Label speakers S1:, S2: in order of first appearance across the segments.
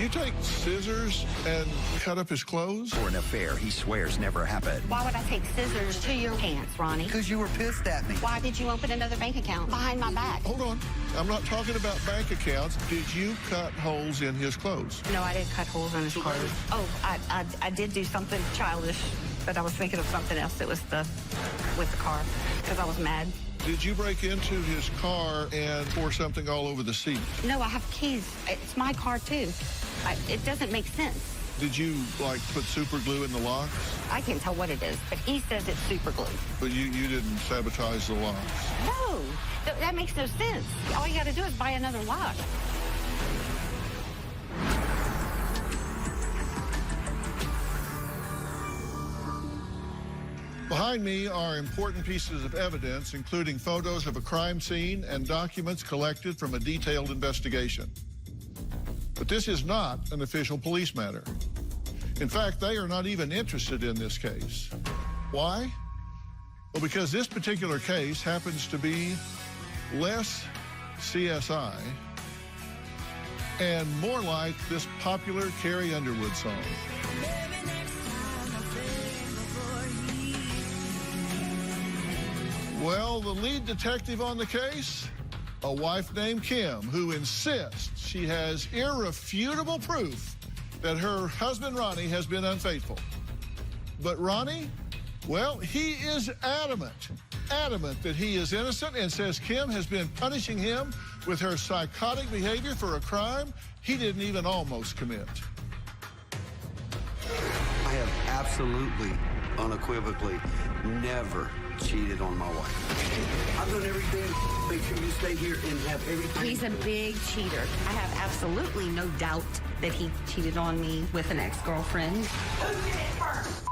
S1: you take scissors and cut up his clothes?
S2: For an affair he swears never happened.
S3: Why would I take scissors to your pants, Ronnie?
S4: Because you were pissed at me.
S3: Why did you open another bank account behind my back?
S1: Hold on. I'm not talking about bank accounts. Did you cut holes in his clothes?
S3: No, I didn't cut holes in his clothes. Oh, I did do something childish, but I was thinking of something else that was with the car, because I was mad.
S1: Did you break into his car and pour something all over the seat?
S3: No, I have keys. It's my car, too. It doesn't make sense.
S1: Did you, like, put super glue in the locks?
S3: I can't tell what it is, but he says it's super glue.
S1: But you didn't sabotage the locks?
S3: No, that makes no sense. All you got to do is buy another lock.
S1: Behind me are important pieces of evidence, including photos of a crime scene and documents collected from a detailed investigation. But this is not an official police matter. In fact, they are not even interested in this case. Why? Well, because this particular case happens to be less CSI and more like this popular Carrie Underwood song. Well, the lead detective on the case, a wife named Kim, who insists she has irrefutable proof that her husband, Ronnie, has been unfaithful. But Ronnie, well, he is adamant that he is innocent and says Kim has been punishing him with her psychotic behavior for a crime he didn't even almost commit.
S4: I have absolutely, unequivocally, never cheated on my wife. I've done everything to make sure you stay here and have everything.
S3: He's a big cheater. I have absolutely no doubt that he cheated on me with an ex-girlfriend.
S5: Who did it first?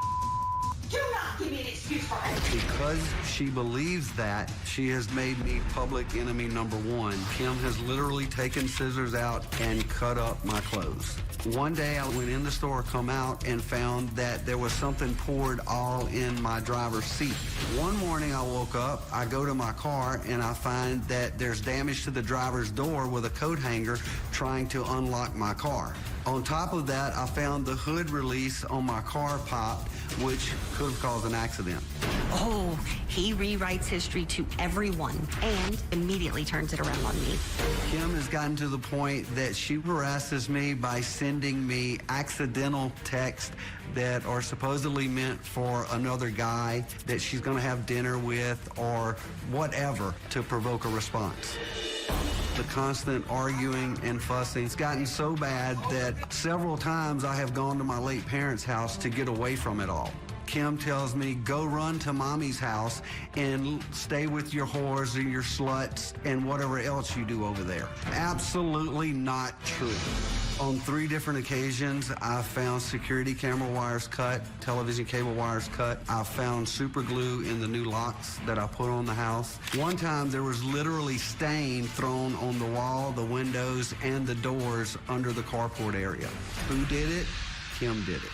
S5: Do not give me an excuse for it.
S4: Because she believes that, she has made me public enemy number one. Kim has literally taken scissors out and cut up my clothes. One day I went in the store, come out, and found that there was something poured all in my driver's seat. One morning I woke up, I go to my car, and I find that there's damage to the driver's door with a coat hanger trying to unlock my car. On top of that, I found the hood release on my car popped, which could have caused an accident.
S3: Oh, he rewrites history to everyone and immediately turns it around on me.
S4: Kim has gotten to the point that she harasses me by sending me accidental texts that are supposedly meant for another guy that she's going to have dinner with or whatever to provoke a response. The constant arguing and fussing has gotten so bad that several times I have gone to my late parents' house to get away from it all. Kim tells me, go run to mommy's house and stay with your whores and your sluts and whatever else you do over there. Absolutely not true. On 3 different occasions, I found security camera wires cut, television cable wires cut. I found super glue in the new locks that I put on the house. One time, there was literally stain thrown on the wall, the windows, and the doors under the carport area. Who did it? Kim did it.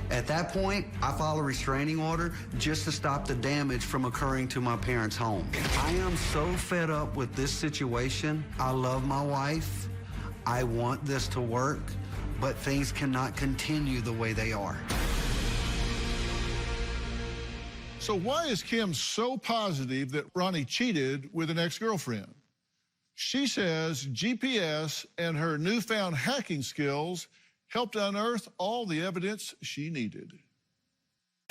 S4: At that point, I filed a restraining order just to stop the damage from occurring to my parents' home. I am so fed up with this situation. I love my wife. I want this to work, but things cannot continue the way they are.
S1: So why is Kim so positive that Ronnie cheated with an ex-girlfriend? She says GPS and her newfound hacking skills helped unearth all the evidence she needed.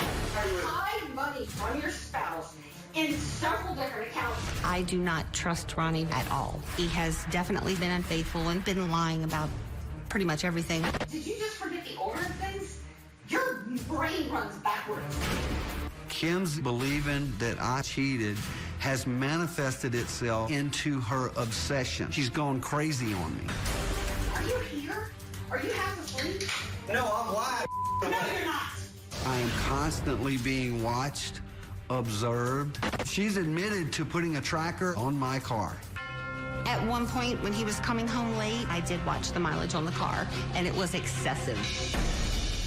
S5: Hide money from your spouse in several different accounts.
S3: I do not trust Ronnie at all. He has definitely been unfaithful and been lying about pretty much everything.
S5: Did you just forget the order of things? Your brain runs backwards.
S4: Kim's believing that I cheated has manifested itself into her obsession. She's gone crazy on me.
S5: Are you here? Are you half asleep?
S4: No, I'm live.
S5: No, you're not.
S4: I am constantly being watched, observed. She's admitted to putting a tracker on my car.
S3: At one point, when he was coming home late, I did watch the mileage on the car, and it was excessive.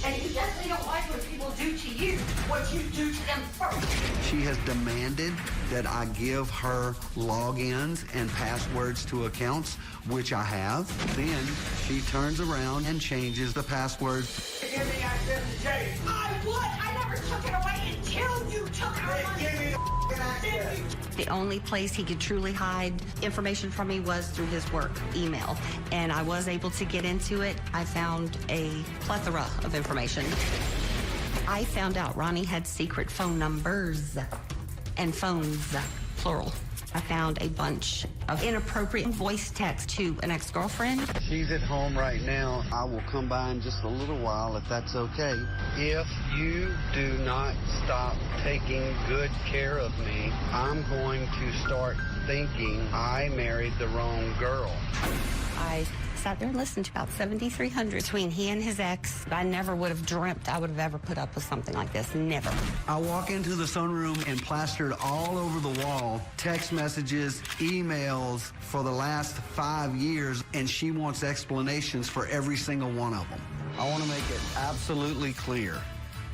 S5: And you definitely don't like when people do to you what you do to them first.
S4: She has demanded that I give her logins and passwords to accounts, which I have. Then she turns around and changes the passwords.
S5: Give me access to Jay. I would. I never took it away until you took our money. Give me the access.
S3: The only place he could truly hide information from me was through his work email. And I was able to get into it. I found a plethora of information. I found out Ronnie had secret phone numbers and phones, plural. I found a bunch of inappropriate voice text to an ex-girlfriend.
S4: She's at home right now. I will come by in just a little while if that's okay. If you do not stop taking good care of me, I'm going to start thinking I married the wrong girl.
S3: I sat there and listened to about 7,300 between he and his ex. I never would have dreamt I would have ever put up with something like this. Never.
S4: I walk into the sunroom and plastered all over the wall text messages, emails for the last 5 years, and she wants explanations for every single one of them. I want to make it absolutely clear.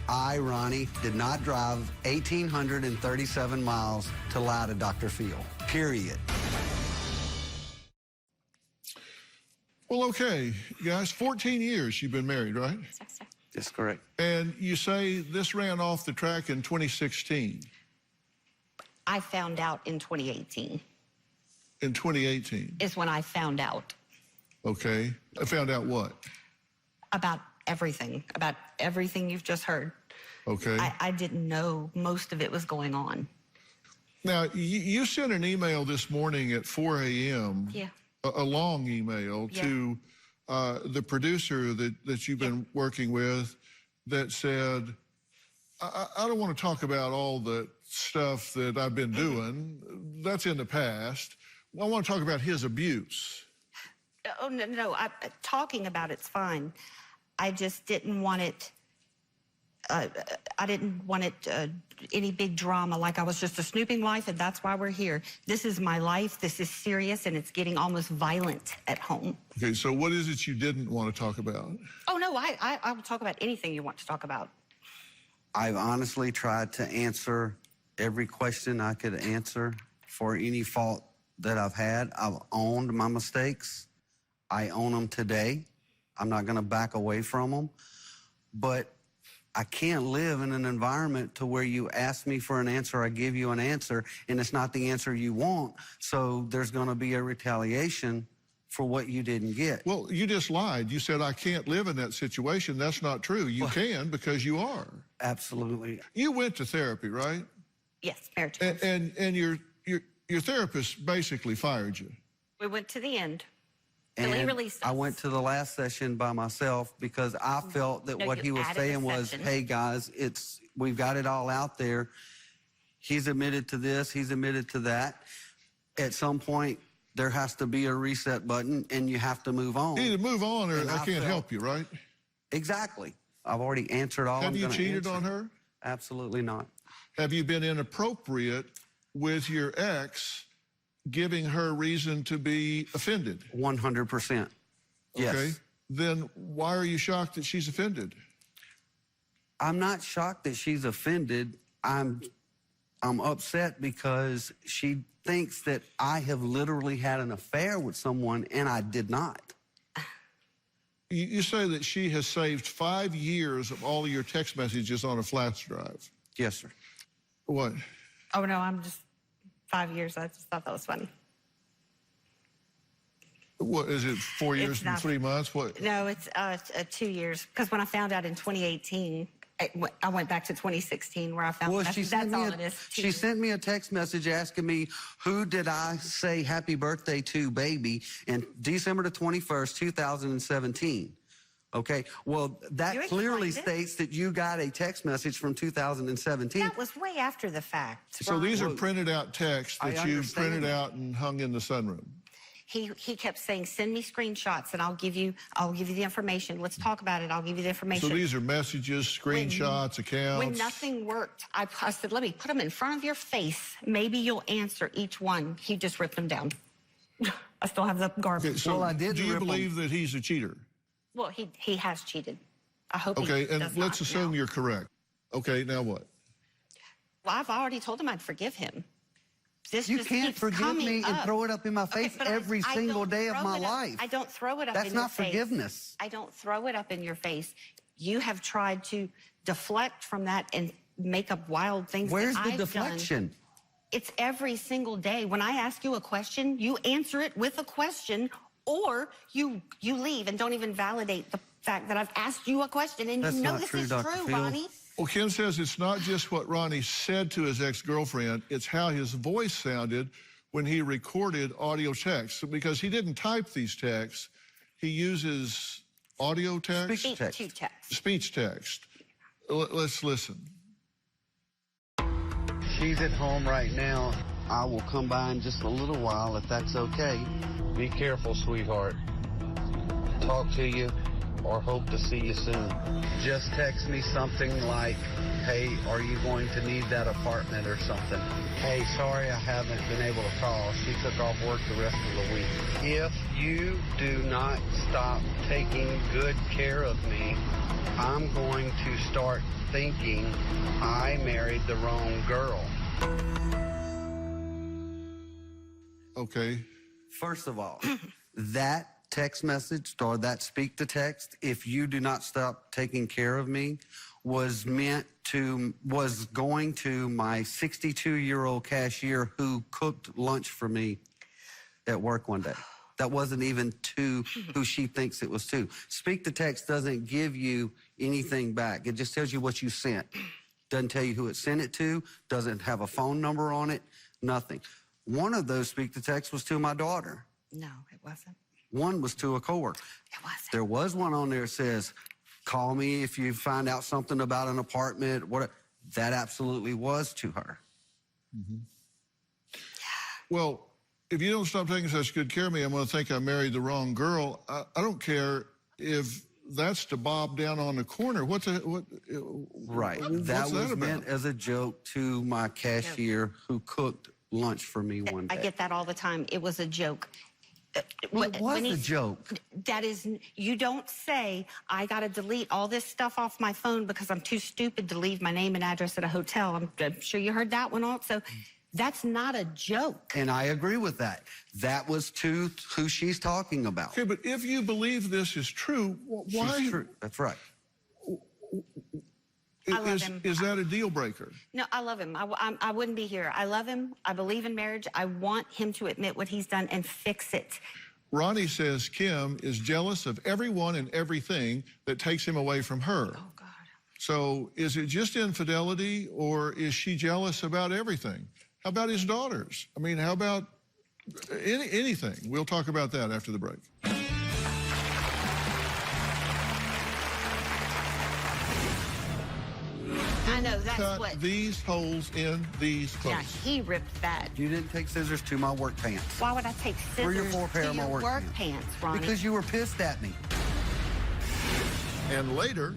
S4: I, Ronnie, did not drive 1,837 miles to lie to Dr. Phil. Period.
S1: Well, okay, guys, 14 years you've been married, right?
S4: That's correct.
S1: And you say this ran off the track in 2016.
S3: I found out in 2018
S1: In 2018.
S3: is when I found out
S1: Okay. I found out what?
S3: about everything you've just heard.
S1: Okay.
S3: I didn't know most of it was going on.
S1: Now, you sent an email this morning at 4 a.m.
S3: Yeah.
S1: A long email to the producer that you've been working with that said, I don't want to talk about all the stuff that I've been doing. That's in the past. I want to talk about his abuse.
S3: Oh, no, talking about it's fine. I just didn't want it, any big drama, like I was just a snooping wife and that's why we're here. This is my life, this is serious, and it's getting almost violent at home.
S1: Okay, so what is it you didn't want to talk about?
S3: Oh, no, I will talk about anything you want to talk about.
S4: I've honestly tried to answer every question I could answer for any fault that I've had. I've owned my mistakes. I own them today. I'm not going to back away from them. But I can't live in an environment to where you ask me for an answer, I give you an answer, and it's not the answer you want. So there's going to be a retaliation for what you didn't get.
S1: Well, you just lied. You said, I can't live in that situation. That's not true. You can because you are.
S4: Absolutely.
S1: You went to therapy, right?
S3: Yes, marriage.
S1: And your therapist basically fired you.
S3: We went to the end.
S4: And
S3: he released us.
S4: I went to the last session by myself because I felt that
S3: No,
S4: what
S3: you
S4: he was
S3: added a
S4: saying was,
S3: session.
S4: hey guys, we've got it all out there. He's admitted to this, he's admitted to that. At some point, there has to be a reset button and you have to move on.
S1: Either move on or
S4: And
S1: I
S4: I
S1: can't
S4: felt-
S1: help you, right?
S4: Exactly. I've already answered all
S1: Have
S4: I'm
S1: you
S4: gonna
S1: cheated
S4: answer.
S1: on her?
S4: Absolutely not.
S1: Have you been inappropriate with your ex, giving her reason to be offended?
S4: 100%. Yes.
S1: Okay. Then why are you shocked that she's offended?
S4: I'm not shocked that she's offended. I'm upset because she thinks that I have literally had an affair with someone and I did not.
S1: You say that she has saved 5 years of all of your text messages on a flash drive.
S4: Yes, sir.
S1: What?
S3: Oh, no, I'm just 5 years. I just thought that was funny.
S1: What is it? 4 years and
S3: not-
S1: 3 months? What?
S3: No, it's 2 years. Because when I found out in 2018, I went back to 2016 where I found
S4: Well,
S3: that's all it is.
S4: she sent me a text message asking me, who did I say happy birthday to, baby, in December the 21st, 2017. Okay, well, that
S3: You
S4: clearly
S3: explained it.
S4: states that you got a text message from 2017.
S3: That was way after the fact.
S1: So
S3: Ron.
S1: these are printed out texts
S4: I
S1: that you
S4: understand
S1: printed
S4: that.
S1: out and hung in the sunroom.
S3: He kept saying, send me screenshots and I'll give you the information. Let's talk about it. I'll give you the information.
S1: So these are messages, screenshots, accounts.
S3: When nothing worked, I said, let me put them in front of your face. Maybe you'll answer each one. He just ripped them down. I still have the garbage.
S1: Okay, so
S4: Well, I did
S1: do you
S4: rip 'em.
S1: believe that he's a cheater?
S3: Well, he has cheated. I hope he
S1: Okay, and
S3: does
S1: let's
S3: not
S1: assume
S3: now.
S1: you're correct. Okay, now what?
S3: Well, I've already told him I'd forgive him. This
S4: You
S3: just
S4: can't
S3: keeps
S4: forgive
S3: coming
S4: me and
S3: up.
S4: throw it up in my
S3: Okay,
S4: face
S3: but
S4: every
S3: I
S4: single
S3: don't
S4: day of
S3: throw
S4: my
S3: it up-
S4: life.
S3: I don't throw it up
S4: That's
S3: in your
S4: not
S3: face.
S4: forgiveness.
S3: I don't throw it up in your face. You have tried to deflect from that and make up wild things
S4: Where's
S3: that
S4: the
S3: I've
S4: deflection?
S3: done. It's every single day. When I ask you a question, you answer it with a question, or you leave and don't even validate the fact that I've asked you a question, and
S4: That's
S3: you know
S4: not
S3: this
S4: true,
S3: is
S4: Dr.
S3: true,
S4: Phil.
S3: Ronnie.
S1: Well, Kim says it's not just what Ronnie said to his ex-girlfriend, it's how his voice sounded when he recorded audio texts. Because he didn't type these texts, he uses audio text,
S4: Speech text.
S3: To text.
S1: speech text. Let's listen.
S4: She's at home right now. I will come by in just a little while if that's okay. Be careful, sweetheart. Talk to you or hope to see you soon. Just text me something like, hey, are you going to need that apartment or something? Hey, sorry I haven't been able to call. She took off work the rest of the week. If you do not stop taking good care of me, I'm going to start thinking I married the wrong girl.
S1: Okay.
S4: First of all, that text message or that speak to text, if you do not stop taking care of me, was going to my 62-year-old cashier who cooked lunch for me at work one day. That wasn't even to who she thinks it was to. Speak to text doesn't give you anything back. It just tells you what you sent. Doesn't tell you who it sent it to, doesn't have a phone number on it, nothing. One of those speak to text was to my daughter.
S3: No, it wasn't.
S4: One was to a coworker.
S3: It wasn't.
S4: There was one on there that says, call me if you find out something about an apartment. What? That absolutely was to her.
S1: Well, if you don't stop taking such good care of me, I'm going to think I married the wrong girl. I don't care if that's to Bob down on the corner. What?
S4: Right.
S1: What's
S4: That was
S1: about?
S4: meant as a joke to my cashier who cooked lunch for me one day.
S3: I get that all the time. It was a joke.
S4: Well, it was
S3: When
S4: a
S3: he's-
S4: joke.
S3: That is, you don't say, I got to delete all this stuff off my phone because I'm too stupid to leave my name and address at a hotel. I'm sure you heard that one also. That's not a joke.
S4: And I agree with that. That was to who she's talking about.
S1: Okay, but if you believe this is true, why?
S4: She's true. That's right.
S3: I love him.
S1: Is that a deal breaker?
S3: No, I love him. I wouldn't be here. I love him. I believe in marriage. I want him to admit what he's done and fix it.
S1: Ronnie says Kim is jealous of everyone and everything that takes him away from her.
S3: Oh, God.
S1: So is it just infidelity, or is she jealous about everything? How about his daughters? I mean, how about anything? We'll talk about that after the break.
S3: I know, that's
S1: Cut
S3: what.
S1: these holes in these
S3: Yeah,
S1: posts.
S3: he ripped that.
S4: You didn't take scissors to my work pants.
S3: Why would I take
S4: Or your
S3: scissors
S4: 4 pair
S3: to
S4: of my
S3: your
S4: work
S3: work
S4: pants.
S3: pants, Ronnie?
S4: Because you were pissed at me.
S1: And later,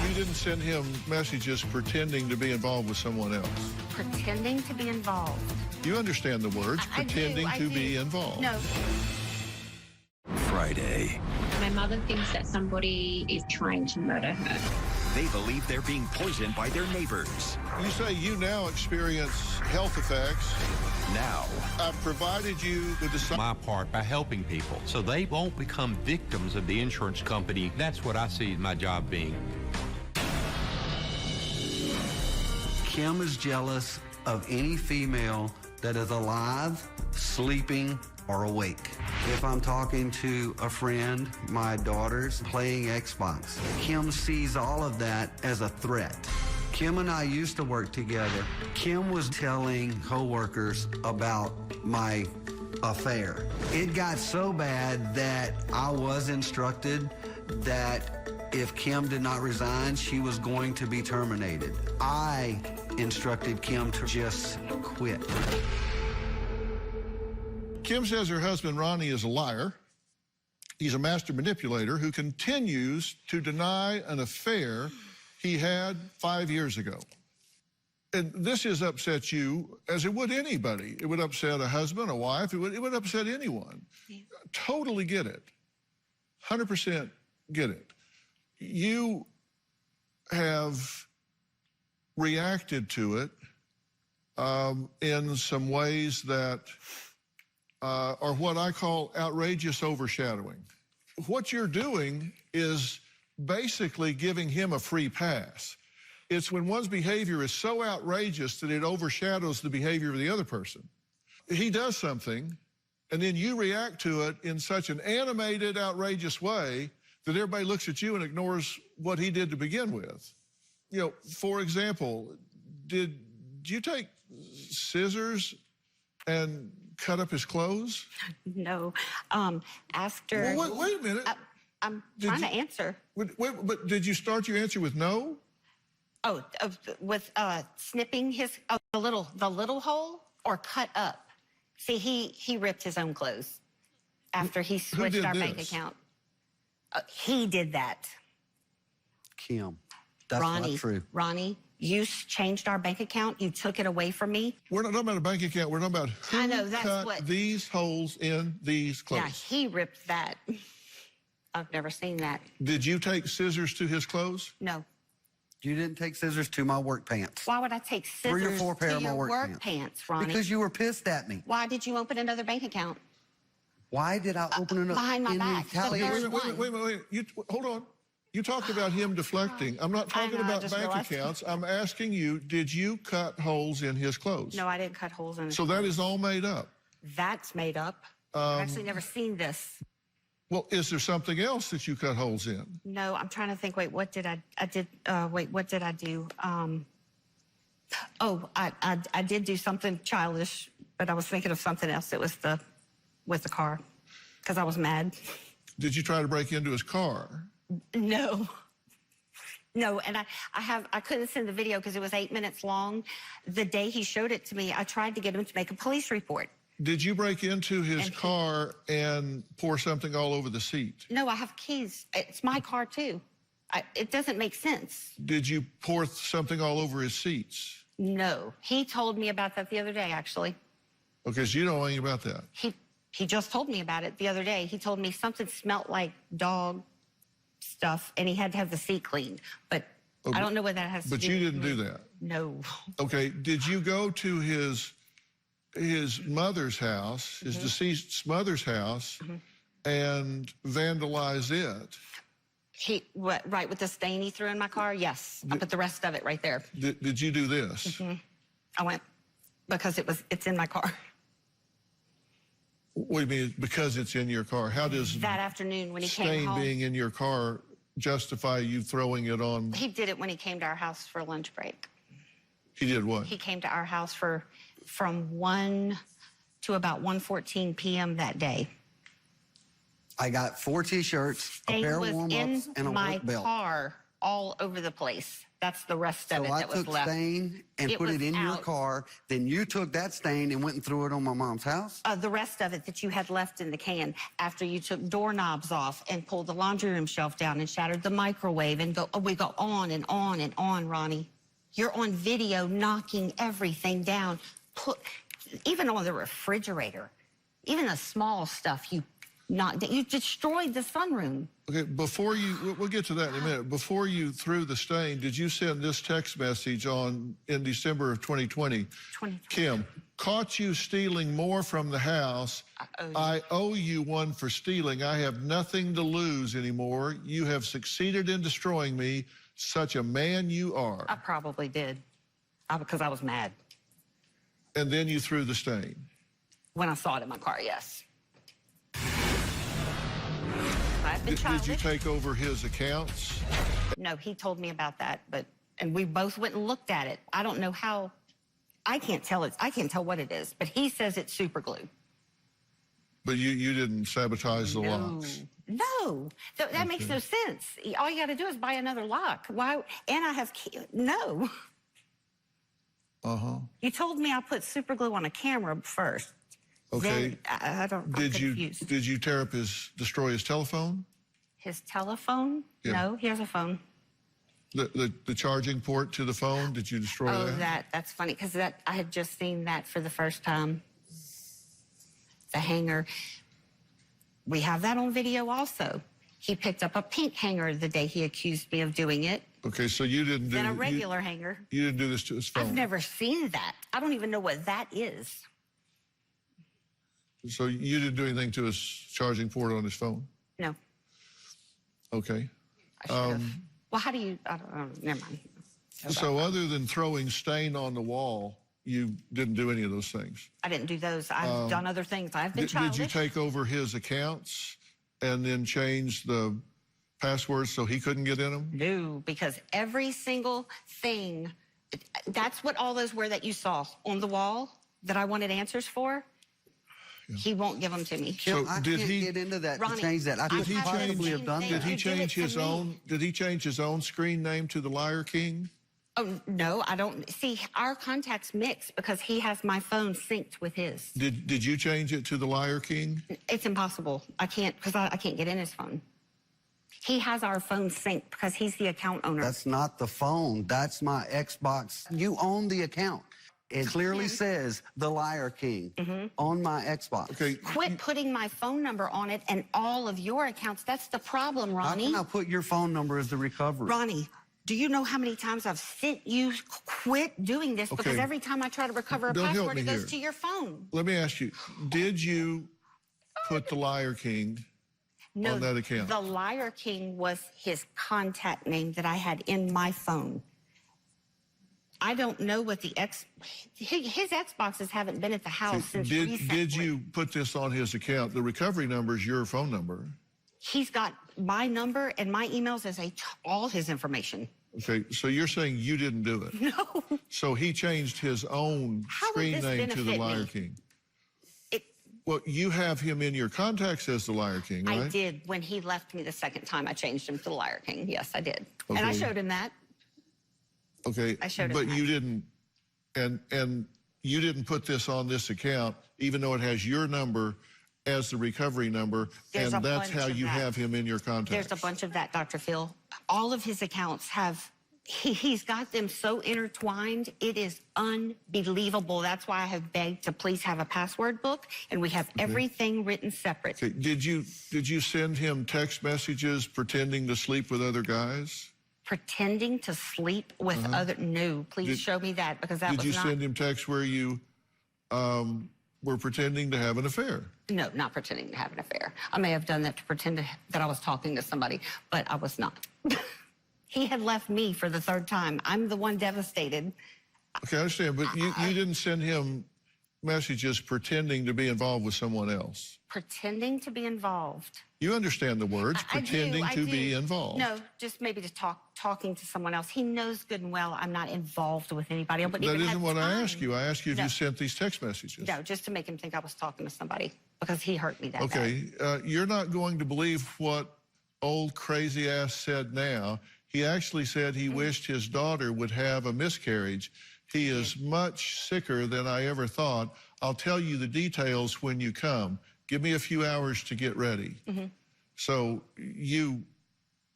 S1: you didn't send him messages pretending to be involved with someone else.
S3: Pretending to be involved.
S1: You understand the words,
S3: I do,
S1: pretending
S3: I
S1: to
S3: do.
S1: be involved.
S3: No.
S2: Friday.
S6: My mother thinks that somebody is trying to murder her.
S2: They believe they're being poisoned by their neighbors.
S1: You say you now experience health effects.
S2: Now,
S1: I've provided you with the
S7: my part by helping people so they won't become victims of the insurance company. That's what I see my job being.
S4: Kim is jealous of any female that is alive, sleeping, or awake. If I'm talking to a friend, my daughter's playing Xbox, Kim sees all of that as a threat. Kim and I used to work together. Kim was telling coworkers about my affair. It got so bad that I was instructed that if Kim did not resign, she was going to be terminated. I instructed Kim to just quit.
S1: Kim says her husband, Ronnie, is a liar. He's a master manipulator who continues to deny an affair he had 5 years ago. And this has upset you, as it would anybody. It would upset a husband, a wife. It would upset anyone. Yeah. Totally get it. 100% get it. You have reacted to it in some ways that are what I call outrageous overshadowing. What you're doing is basically giving him a free pass. It's when one's behavior is so outrageous that it overshadows the behavior of the other person. He does something, and then you react to it in such an animated, outrageous way that everybody looks at you and ignores what he did to begin with. You know, for example, did you take scissors and cut up his clothes?
S3: No. After...
S1: Well, wait a minute.
S3: I'm trying to answer.
S1: But did you start your answer with no?
S3: Oh, with snipping the little hole or cut up? See, he ripped his own clothes after he switched our bank account. He did that.
S4: Kim, that's
S3: Ronnie,
S4: not true.
S3: Ronnie, you changed our bank account. You took it away from me.
S1: We're not talking about a bank account. We're talking about who
S3: I know, that's
S1: cut
S3: what...
S1: these holes in these clothes.
S3: Yeah, he ripped that. I've never seen that.
S1: Did you take scissors to his clothes?
S3: No.
S4: You didn't take scissors to my work pants.
S3: Why would I take scissors
S4: 3 or 4 pair
S3: to
S4: of my
S3: your
S4: work
S3: pants, Ronnie?
S4: Because you were pissed at me.
S3: Why did you open another bank account?
S4: Why did I open it up
S3: behind my
S4: in
S3: back.
S4: retaliation?
S1: Wait a minute. Hold on. You talked about him deflecting. I'm not talking
S3: I
S1: about
S3: just
S1: bank
S3: realized.
S1: accounts. I'm asking you, did you cut holes in his clothes?
S3: No, I didn't cut holes in it.
S1: So that is all made up.
S3: That's made up. I've actually never seen this.
S1: Well, is there something else that you cut holes in?
S3: No, I'm trying to think. Wait, what did I do? I did do something childish, but I was thinking of something else. It was with the car, because I was mad.
S1: Did you try to break into his car?
S3: No. No, and I couldn't send the video because it was 8 minutes long. The day he showed it to me, I tried to get him to make a police report.
S1: Did you break into his car and pour something all over the seat?
S3: No, I have keys. It's my car, too. It doesn't make sense.
S1: Did you pour something all over his seats?
S3: No. He told me about that the other day, actually.
S1: Okay, so you don't know anything about that.
S3: He just told me about it the other day. He told me something smelled like dog stuff, and he had to have the seat cleaned. But I don't know what that has to do with
S1: But you didn't do that?
S3: No.
S1: Okay, did you go to his mother's house, his deceased mother's house, and vandalize it?
S3: Right, with the stain he threw in my car? Yes. I put the rest of it right there.
S1: Did you do this?
S3: I went, because it's in my car.
S1: What do you mean, because it's in your car? How does
S3: That afternoon when he came
S1: stain
S3: home.
S1: being in your car justify you throwing it on?
S3: He did it when he came to our house for lunch break.
S1: He did what?
S3: He came to our house from 1 to about 1:14 p.m. that day.
S4: I got 4 T-shirts, a
S3: Stain
S4: pair of
S3: was in
S4: warm-ups, and a
S3: my
S4: work belt.
S3: car all over the place. That's the rest of
S4: So
S3: it
S4: I
S3: that was
S4: took
S3: left.
S4: stain and
S3: It
S4: put
S3: was
S4: it in your
S3: out.
S4: car. Then you took that stain and went and threw it on my mom's house?
S3: The rest of it that you had left in the can after you took doorknobs off and pulled the laundry room shelf down and shattered the microwave and we go on and on and on, Ronnie. You're on video knocking everything down. Even on the refrigerator, even the small stuff you destroyed the sunroom.
S1: Okay, we'll get to that in a minute. Before you threw the stain, did you send this text message in December of 2020? Kim, caught you stealing more from the house. I owe you one for stealing. I have nothing to lose anymore. You have succeeded in destroying me. Such a man you are.
S3: I probably did, because I was mad.
S1: And then you threw the stain.
S3: When I saw it in my car, yes. I've been
S1: Did
S3: childish.
S1: you take over his accounts?
S3: No, he told me about that, and we both went and looked at it. I don't know how. I can't tell what it is, but he says it's super glue.
S1: But you didn't sabotage the locks.
S3: No, that makes no sense. All you got to do is buy another lock. Why? And I have no. You told me I put super glue on a camera first.
S1: Okay.
S3: Then, I don't. I'm
S1: Did
S3: confused.
S1: you destroy his telephone?
S3: His telephone?
S1: Yeah.
S3: No, he has a phone.
S1: The charging port to the phone, did you destroy
S3: Oh,
S1: that?
S3: that's funny, because I had just seen that for the first time. The hanger. We have that on video also. He picked up a pink hanger the day he accused me of doing it,
S1: Okay, so you didn't do
S3: then a regular hanger.
S1: You didn't do this to his phone.
S3: I've never seen that. I don't even know what that is.
S1: So you didn't do anything to his charging port on his phone?
S3: No,
S1: Okay.
S3: I should have. Well, how do you, I don't, never mind.
S1: So other than throwing stain on the wall, you didn't do any of those things?
S3: I didn't do those. I've done other things. I've been childish.
S1: Did you take over his accounts and then change the passwords so he couldn't get in them?
S3: No, because every single thing, that's what all those were that you saw on the wall that I wanted answers for. He won't give them to me.
S1: So
S4: I
S1: did
S4: can't
S1: he-
S4: get into that
S3: Ronnie,
S4: to change that. I
S3: did
S4: could
S3: he
S4: possibly
S3: change-
S4: have done
S3: Did
S1: Did
S4: that.
S1: he
S3: You give it
S1: change
S3: to
S1: his
S3: me.
S1: own? Did he change his own screen name to the Liar King?
S3: Oh, no, I don't. See, our contacts mix because he has my phone synced with his.
S1: Did you change it to the Liar King?
S3: It's impossible. I can't, because I can't get in his phone. He has our phone synced because he's the account owner.
S4: That's not the phone. That's my Xbox. You own the account. It clearly says the Liar King on my Xbox.
S1: Okay.
S3: Quit putting my phone number on it and all of your accounts. That's the problem,
S4: How
S3: Ronnie.
S4: can I put your phone number as the recovery?
S3: Ronnie, do you know how many times I've sent you quit doing this? Because
S1: Okay.
S3: every time I try to recover a
S1: Don't help
S3: password,
S1: me
S3: it goes
S1: here.
S3: to your phone.
S1: Let me ask you, did you put the Liar King
S3: No,
S1: on that account?
S3: the Liar King was his contact name that I had in my phone. I don't know what his Xboxes haven't been at the house since recently.
S1: Did you put this on his account? The recovery number is your phone number.
S3: He's got my number and my emails as all his information.
S1: Okay, so you're saying you didn't do it?
S3: No,
S1: So he changed his own
S3: How would
S1: screen
S3: this
S1: name to the
S3: benefit
S1: Liar
S3: me?
S1: King.
S3: it,
S1: Well, you have him in your contacts as the Liar King, right?
S3: I did when he left me the second time. I changed him to the Liar King. Yes, I did, and I
S1: Okay.
S3: showed him that.
S1: Okay,
S3: I showed him
S1: but
S3: that.
S1: you didn't, and you didn't put this on this account, even though it has your number as the recovery number,
S3: There's
S1: and
S3: a
S1: that's
S3: bunch
S1: how
S3: of
S1: you
S3: that.
S1: have him in your contacts.
S3: There's a bunch of that, Dr. Phil. All of his accounts have, he's got them so intertwined. It is unbelievable. That's why I have begged to please have a password book, and we have everything written separate.
S1: Okay, did you send him text messages pretending to sleep with other guys?
S3: Pretending to sleep with other, no, please
S1: Did-
S3: show me that, because that
S1: Did
S3: was
S1: you
S3: not,
S1: send him texts where you were pretending to have an affair?
S3: no, not pretending to have an affair. I may have done that to pretend that I was talking to somebody, but I was not. He had left me for the third time. I'm the one devastated.
S1: Okay, I understand, but you didn't send him messages pretending to be involved with someone else.
S3: Pretending to be involved.
S1: You understand the words,
S3: I do,
S1: pretending
S3: I
S1: to
S3: do.
S1: be involved.
S3: No, just maybe to talking to someone else. He knows good and well I'm not involved with anybody. I wouldn't
S1: That
S3: even
S1: isn't
S3: have
S1: what I
S3: time.
S1: asked you. I asked you if
S3: No.
S1: you sent these text messages.
S3: No, just to make him think I was talking to somebody because he hurt me that bad.
S1: Okay, you're not going to believe what old crazy ass said now. He actually said he wished his daughter would have a miscarriage. He is much sicker than I ever thought. I'll tell you the details when you come. Give me a few hours to get ready. So you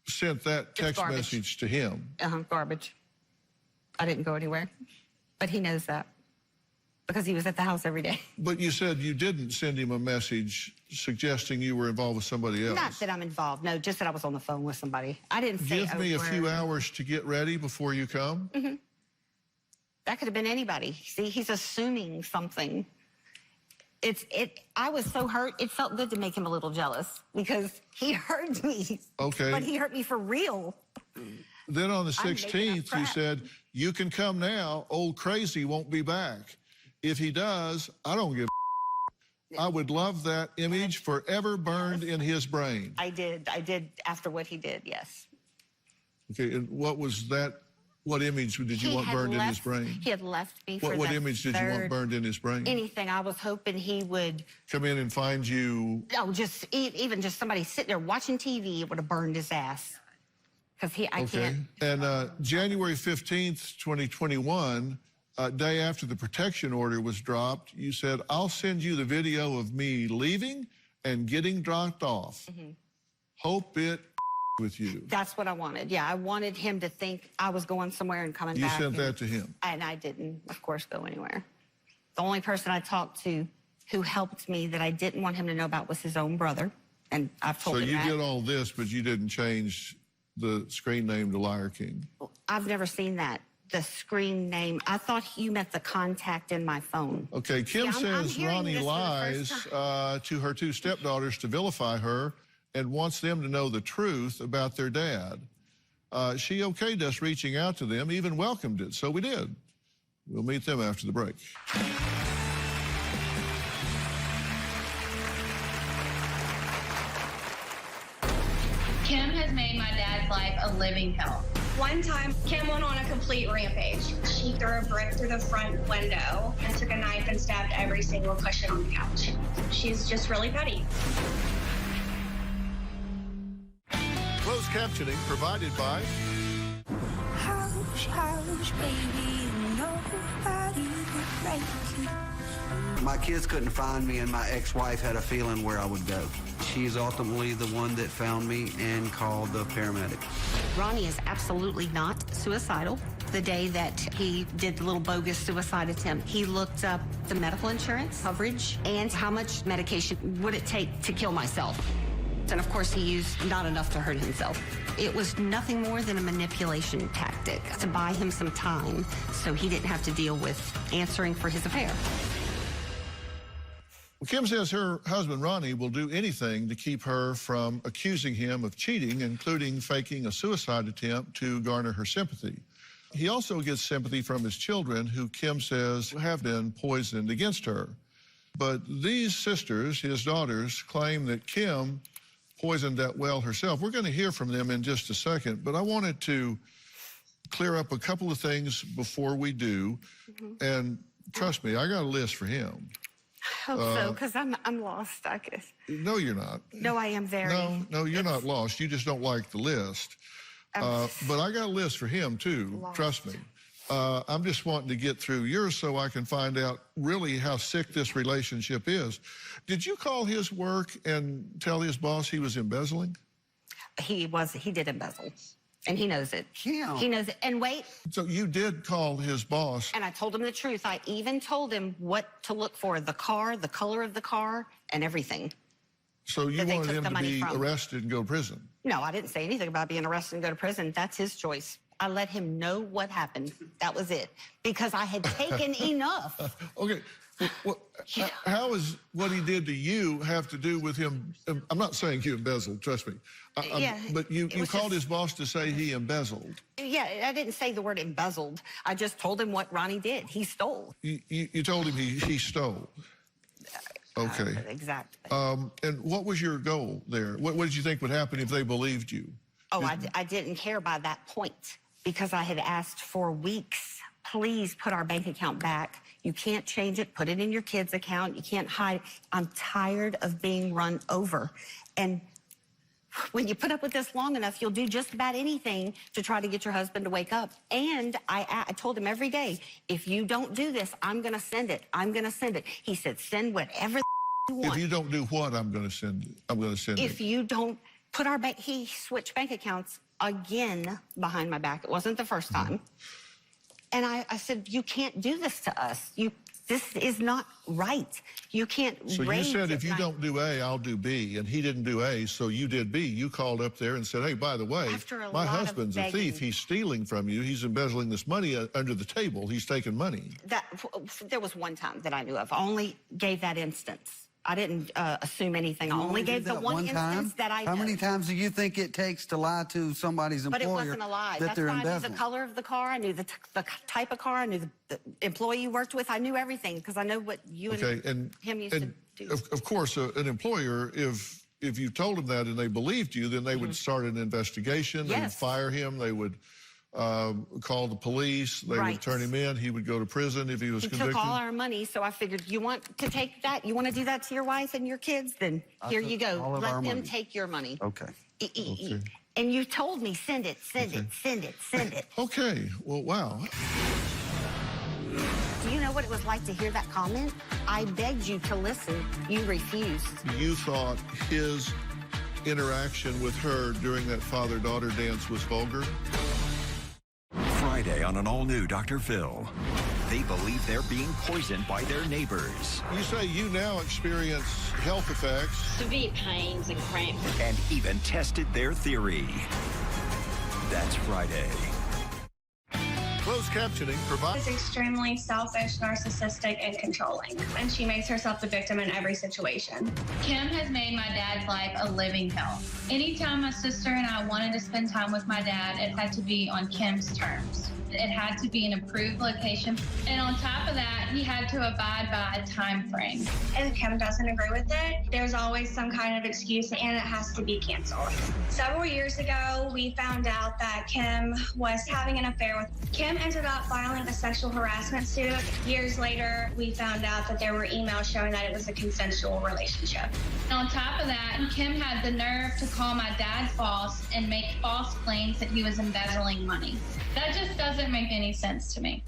S1: sent that text
S3: garbage.
S1: message to him.
S3: Garbage. I didn't go anywhere, but he knows that because he was at the house every day.
S1: But you said you didn't send him a message suggesting you were involved with somebody else.
S3: Not that I'm involved. No, just that I was on the phone with somebody. I didn't say
S1: Give me a few
S3: word.
S1: hours to get ready before you come.
S3: That could have been anybody. See, he's assuming something. I was so hurt. It felt good to make him a little jealous because he hurt me.
S1: Okay.
S3: But he hurt me for real.
S1: Then on the
S3: I'm making up
S1: 16th, you
S3: crap.
S1: said, you can come now. Old crazy won't be back. If he does, I don't give a I would love that image forever burned in his brain.
S3: I did after what he did, yes.
S1: Okay, and what was that? What image did you
S3: He
S1: want
S3: had
S1: burned in his
S3: left-
S1: brain?
S3: He had left me for
S1: What
S3: the
S1: image did you want
S3: third-
S1: burned in his brain?
S3: Anything. I was hoping he would,
S1: Come in and find you.
S3: just even just somebody sitting there watching TV, it would have burned his ass. Because I
S1: Okay.
S3: can't.
S1: And January 15th, 2021, day after the protection order was dropped, you said, I'll send you the video of me leaving and getting dropped off. Hope it with you.
S3: That's what I wanted. Yeah, I wanted him to think I was going somewhere and coming
S1: You
S3: back.
S1: sent that to him.
S3: And I didn't, of course, go anywhere. The only person I talked to who helped me that I didn't want him to know about was his own brother. And I've told
S1: So
S3: him
S1: you
S3: that.
S1: did all this, but you didn't change the screen name to Liar King.
S3: I've never seen that. The screen name. I thought you meant the contact in my phone.
S1: Okay, Kim
S3: See, I'm
S1: says
S3: hearing
S1: Ronnie
S3: this for the
S1: lies
S3: first
S1: to her two stepdaughters to vilify her and wants them to know the truth about their dad. She okayed us reaching out to them, even welcomed it, so we did. We'll meet them after the break.
S8: Kim has made my dad's life a living hell.
S9: One time, Kim went on a complete rampage. She threw a brick through the front window and took a knife and stabbed every single cushion on the couch. She's just really petty.
S1: Closed captioning provided by
S5: Hush, hush, baby, nobody could break you.
S4: My kids couldn't find me, and my ex-wife had a feeling where I would go. She's ultimately the one that found me and called the paramedic.
S3: Ronnie is absolutely not suicidal. The day that he did the little bogus suicide attempt, he looked up the medical insurance coverage and how much medication would it take to kill myself. And of course, he used not enough to hurt himself. It was nothing more than a manipulation tactic to buy him some time so he didn't have to deal with answering for his affair.
S1: Well, Kim says her husband, Ronnie, will do anything to keep her from accusing him of cheating, including faking a suicide attempt to garner her sympathy. He also gets sympathy from his children, who Kim says have been poisoned against her. But these sisters, his daughters, claim that Kim poisoned that well herself. We're going to hear from them in just a second, but I wanted to clear up a couple of things before we do. And trust me, I got a list for him.
S3: I hope so, because I'm lost, I guess.
S1: No, you're not.
S3: No, I am very.
S1: No, you're not lost. You just don't like the list. But I got a list for him, too.
S3: Lost.
S1: Trust me. I'm just wanting to get through yours so I can find out really how sick this relationship is. Did you call his work and tell his boss he was embezzling?
S3: He did embezzle, and he knows it.
S4: Yeah.
S3: He knows it. And wait,
S1: So you did call his boss.
S3: and I told him the truth. I even told him what to look for, the car, the color of the car, and everything.
S1: So you
S3: that they
S1: wanted
S3: took
S1: him
S3: the
S1: to
S3: money
S1: be
S3: from.
S1: arrested and go to prison.
S3: No, I didn't say anything about being arrested and go to prison. That's his choice. I let him know what happened. That was it. Because I had taken enough.
S1: Okay. How is what he did to you have to do with him? I'm not saying you embezzled, trust me. But you
S3: was
S1: called
S3: just-
S1: his boss to say he embezzled.
S3: Yeah, I didn't say the word embezzled. I just told him what Ronnie did. He stole.
S1: You told him he stole. Okay.
S3: Exactly.
S1: And what was your goal there? What did you think would happen if they believed you?
S3: Oh, I didn't care by that point because I had asked for weeks, please put our bank account back. You can't change it. Put it in your kid's account. You can't hide it. I'm tired of being run over. And when you put up with this long enough, you'll do just about anything to try to get your husband to wake up. And I told him every day, if you don't do this, I'm going to send it. I'm going to send it. He said, send whatever you want.
S1: If you don't do what, I'm going to send it. I'm going to send it.
S3: If you don't put our bank, he switched bank accounts again behind my back. It wasn't the first time. And I said, you can't do this to us. This is not right. You can't
S1: So you
S3: raise
S1: said
S3: at
S1: if you
S3: night.
S1: don't do A, I'll do B, and he didn't do A, so you did B. You called up there and said, hey, by the way,
S3: After a
S1: my
S3: lot of
S1: husband's a
S3: begging.
S1: thief. He's stealing from you. He's embezzling this money under the table. He's taking money.
S3: There was one time that I knew of. I only gave that instance. I didn't assume anything. I only gave the one instance that I
S4: How
S3: know.
S4: many times do you think it takes to lie to somebody's
S3: But
S4: employer
S3: it wasn't a lie.
S4: that
S3: That's
S4: they're
S3: why I knew the
S4: embezzling?
S3: color of the car. I knew the type of car. I knew the employee you worked with. I knew everything because I know what you
S1: Okay,
S3: and him used to do.
S1: Of course, an employer, if you told them that and they believed you, then they would start an investigation. They would
S3: Yes.
S1: fire him. They would call the police. They would
S3: Right.
S1: turn him in. He would go to prison if he was
S3: He
S1: convicted.
S3: took all our money, so I figured, you want to take that? You want to do that to your wife and your kids? Then here you
S4: took
S3: go.
S4: all of our
S3: Let them
S4: money.
S3: take your money.
S4: Okay.
S3: And you told me, send it, send it, send it, send it.
S1: Okay, well, wow.
S3: Do you know what it was like to hear that comment? I begged you to listen. You refused.
S1: You thought his interaction with her during that father-daughter dance was vulgar?
S2: Friday on an all-new Dr. Phil. They believe they're being poisoned by their neighbors.
S1: You say you now experience health effects.
S10: Severe pains and cramps.
S2: And even tested their theory. That's Friday.
S1: Closed captioning provides.
S9: She's extremely selfish, narcissistic, and controlling, and she makes herself the victim in every situation.
S8: Kim has made my dad's life a living hell. Anytime my sister and I wanted to spend time with my dad, it had to be on Kim's terms. It had to be an approved location. And on top of that, he had to abide by a time frame.
S9: If Kim doesn't agree with it, there's always some kind of excuse, and it has to be canceled. Several years ago, we found out that Kim was having an affair with. Kim ended up filing a sexual harassment suit. Years later, we found out that there were emails showing that it was a consensual relationship.
S8: And on top of that, Kim had the nerve to call my dad false and make false claims that he was embezzling money. That just doesn't make any sense to me.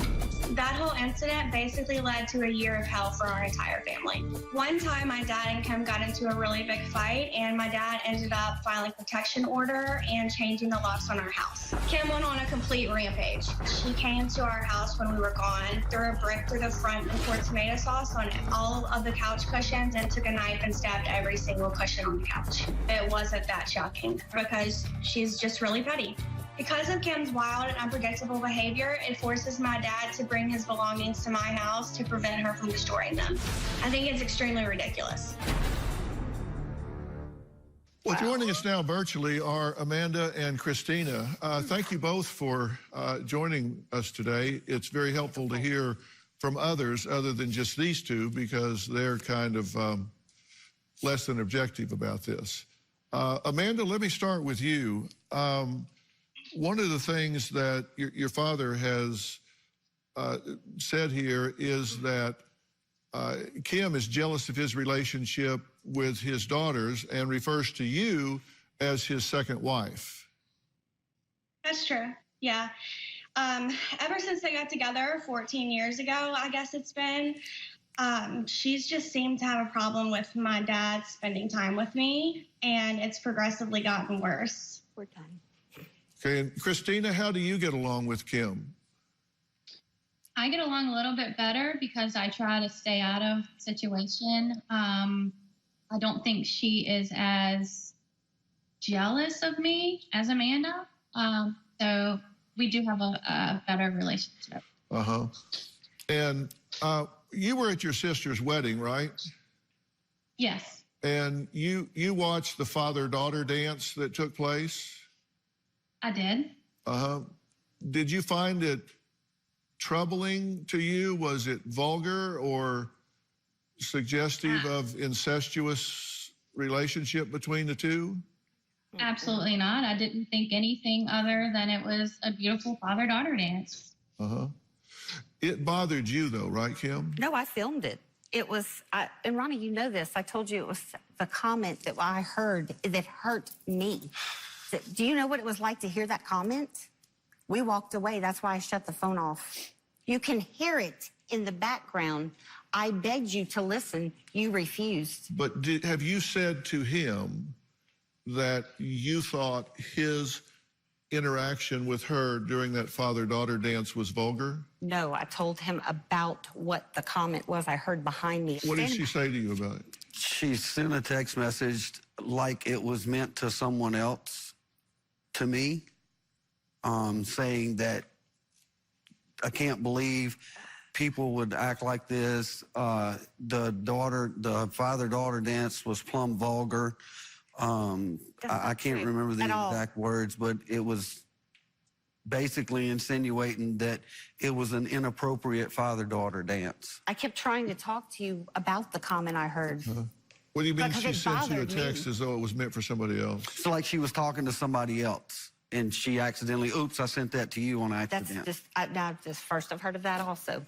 S9: That whole incident basically led to a year of hell for our entire family. One time, my dad and Kim got into a really big fight, and my dad ended up filing protection order and changing the locks on our house. Kim went on a complete rampage. She came to our house when we were gone, threw a brick through the front, and poured tomato sauce on all of the couch cushions, and took a knife and stabbed every single cushion on the couch. It wasn't that shocking because she's just really petty. Because of Kim's wild and unpredictable behavior, it forces my dad to bring his belongings to my house to prevent her from destroying them. I think it's extremely ridiculous.
S1: Well, joining us now virtually are Amanda and Christina. Thank you both for joining us today. It's very helpful to hear from others other than just these two because they're kind of less than objective about this. Amanda, let me start with you. One of the things that your father has said here is that Kim is jealous of his relationship with his daughters and refers to you as his second wife.
S9: That's true. Yeah. Ever since they got together 14 years ago, I guess it's been, she's just seemed to have a problem with my dad spending time with me, and it's progressively gotten worse.
S3: We're done.
S1: Okay, and Christina, how do you get along with Kim?
S8: I get along a little bit better because I try to stay out of the situation. I don't think she is as jealous of me as Amanda. So we do have a better relationship.
S1: Uh-huh. And you were at your sister's wedding, right?
S8: Yes.
S1: And you watched the father-daughter dance that took place?
S8: I did.
S1: Uh-huh. Did you find it troubling to you? Was it vulgar or suggestive of incestuous relationship between the two?
S8: Absolutely not. I didn't think anything other than it was a beautiful father-daughter dance.
S1: Uh-huh. It bothered you though, right, Kim?
S3: No, I filmed it. It was, and Ronnie, you know this. I told you it was the comment that I heard that hurt me. Do you know what it was like to hear that comment? We walked away. That's why I shut the phone off. You can hear it in the background. I begged you to listen. You refused.
S1: But have you said to him that you thought his interaction with her during that father-daughter dance was vulgar?
S3: No, I told him about what the comment was I heard behind me.
S1: What did she say to you about it?
S4: She sent a text message like it was meant to someone else, to me, saying that I can't believe people would act like this. The father-daughter dance was plumb vulgar. I can't remember the exact words, but it was basically insinuating that it was an inappropriate father-daughter dance.
S3: I kept trying to talk to you about the comment I heard.
S1: What do you mean
S3: Because
S1: she
S3: it
S1: sent you a
S3: bothered me.
S1: text as though it was meant for somebody else?
S4: It's like she was talking to somebody else, and she accidentally, oops, I sent that to you on accident.
S3: That's just first I've heard of that also.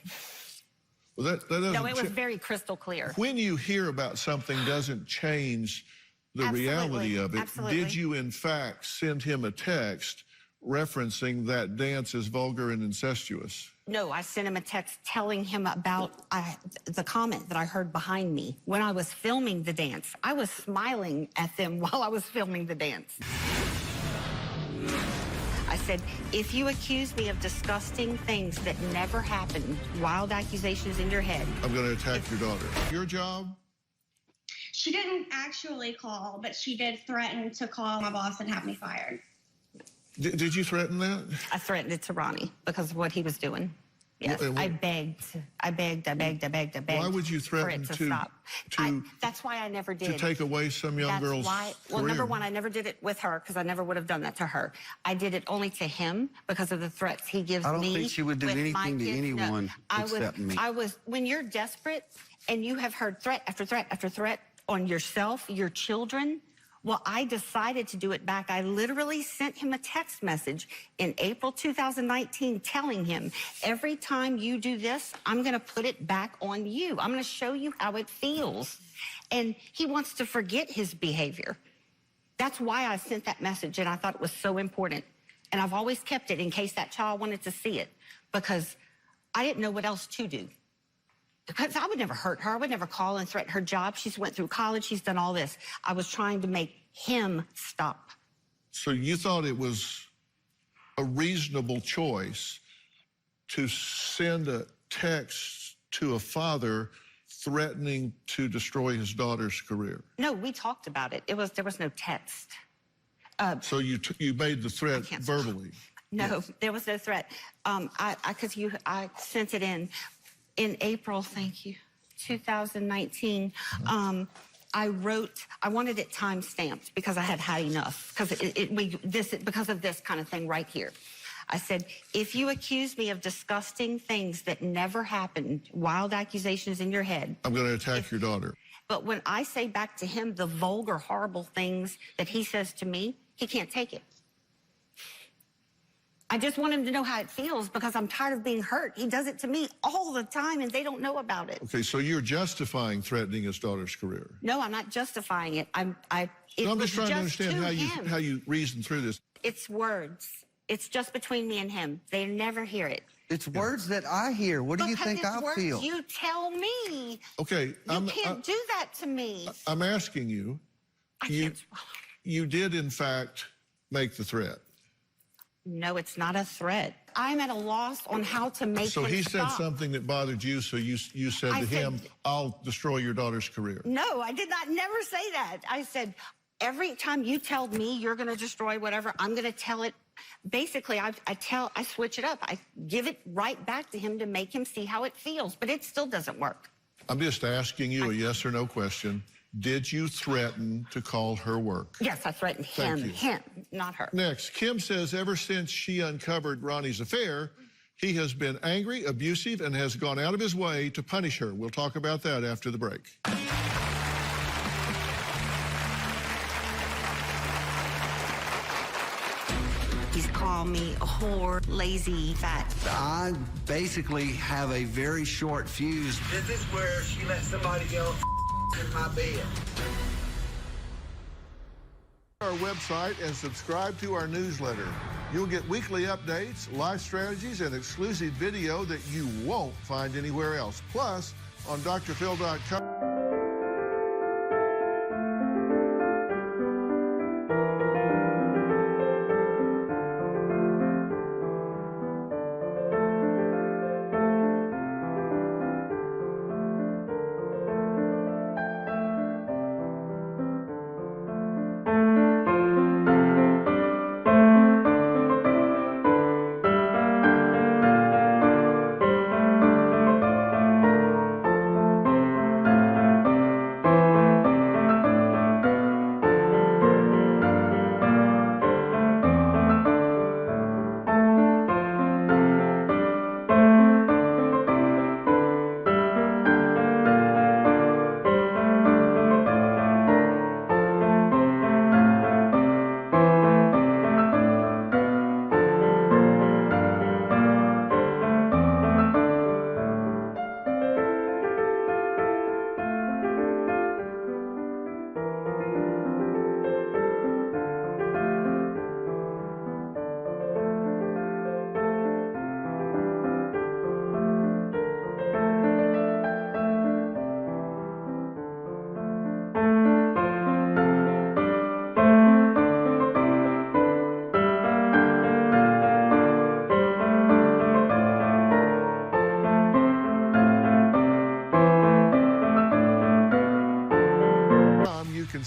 S1: Well, that doesn't.
S3: No, it was very crystal clear.
S1: When you hear about something doesn't change the reality of it.
S3: Absolutely.
S1: Did you, in fact, send him a text referencing that dance as vulgar and incestuous?
S3: No, I sent him a text telling him about the comment that I heard behind me when I was filming the dance. I was smiling at them while I was filming the dance. I said, if you accuse me of disgusting things that never happened, wild accusations in your head.
S1: I'm going to attack your daughter. Your job?
S9: She didn't actually call, but she did threaten to call my boss and have me fired.
S1: Did you threaten that?
S3: I threatened it to Ronnie because of what he was doing. Yes, I begged.
S1: Why would you threaten
S3: for it to stop? That's why I never did.
S1: To take away some young girl's
S3: Well,
S1: career?
S3: number one, I never did it with her because I never would have done that to her. I did it only to him because of the threats he gives me.
S4: I don't think she would do
S3: with my
S4: anything to
S3: kids.
S4: anyone except me.
S3: When you're desperate and you have heard threat after threat after threat on yourself, your children, well, I decided to do it back. I literally sent him a text message in April 2019 telling him, every time you do this, I'm going to put it back on you. I'm going to show you how it feels. And he wants to forget his behavior. That's why I sent that message, and I thought it was so important. And I've always kept it in case that child wanted to see it, because I didn't know what else to do. Because I would never hurt her. I would never call and threaten her job. She's went through college. She's done all this. I was trying to make him stop.
S1: So you thought it was a reasonable choice to send a text to a father threatening to destroy his daughter's career?
S3: No, we talked about it. There was no text.
S1: So you made the threat verbally?
S3: No, there was no threat. I sent it in April, thank you, 2019. I wanted it time stamped because I had had enough because of this kind of thing right here. I said, if you accuse me of disgusting things that never happened, wild accusations in your head.
S1: I'm going to attack your daughter.
S3: But when I say back to him the vulgar, horrible things that he says to me, he can't take it. I just want him to know how it feels because I'm tired of being hurt. He does it to me all the time and they don't know about it.
S1: Okay, so you're justifying threatening his daughter's career.
S3: No, I'm not justifying it. I'm
S1: just trying to understand how you reason through this.
S3: It's words. It's just between me and him. They never hear it.
S4: It's words that I hear. What do you think I feel?
S3: You tell me.
S1: Okay.
S3: You can't do that to me.
S1: I'm asking you. You did, in fact, make the threat.
S3: No, it's not a threat. I'm at a loss on how to make him stop.
S1: So he said something that bothered you, so you said to him, I'll destroy your daughter's career.
S3: No, I did not never say that. I said, every time you tell me you're going to destroy whatever, I'm going to tell it. Basically, I switch it up. I give it right back to him to make him see how it feels, but it still doesn't work.
S1: I'm just asking you a yes or no question. Did you threaten to call her work?
S3: Yes, I threatened him, not her.
S1: Next, Kim says ever since she uncovered Ronnie's affair, he has been angry, abusive, and has gone out of his way to punish her. We'll talk about that after the break.
S3: He's called me a whore, lazy, fat.
S4: I basically have a very short fuse.
S11: This is where she let somebody go in my bed.
S1: Our website and subscribe to our newsletter. You'll get weekly updates, life strategies, and exclusive video that you won't find anywhere else. Plus, on drphil.com.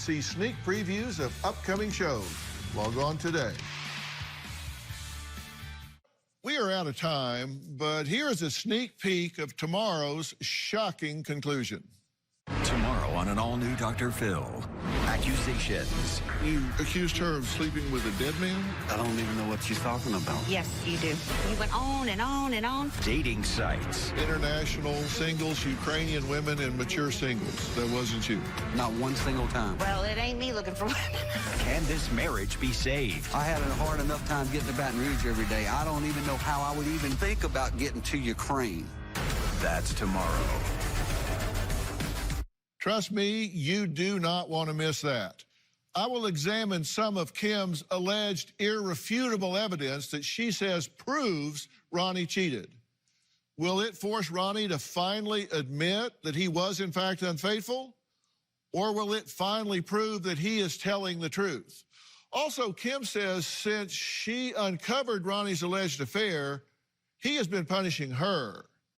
S1: see sneak previews of upcoming shows. Log on today. We are out of time, but here is a sneak peek of tomorrow's shocking conclusion.
S2: Tomorrow on an all-new Dr. Phil. Accusations.
S1: You accused her of sleeping with a dead man?
S4: I don't even know what she's talking about.
S3: Yes, you do. You went on and on and on.
S2: Dating sites.
S1: International singles, Ukrainian women, and mature singles. That wasn't you.
S4: Not one single time.
S3: Well, it ain't me looking for one.
S2: Can this marriage be saved?
S4: I had a hard enough time getting to Baton Rouge every day. I don't even know how I would even think about getting to Ukraine.
S2: That's tomorrow.
S1: Trust me, you do not want to miss that. I will examine some of Kim's alleged irrefutable evidence that she says proves Ronnie cheated. Will it force Ronnie to finally admit that he was in fact unfaithful? Or will it finally prove that he is telling the truth? Also, Kim says since she uncovered Ronnie's alleged affair, he has been punishing her.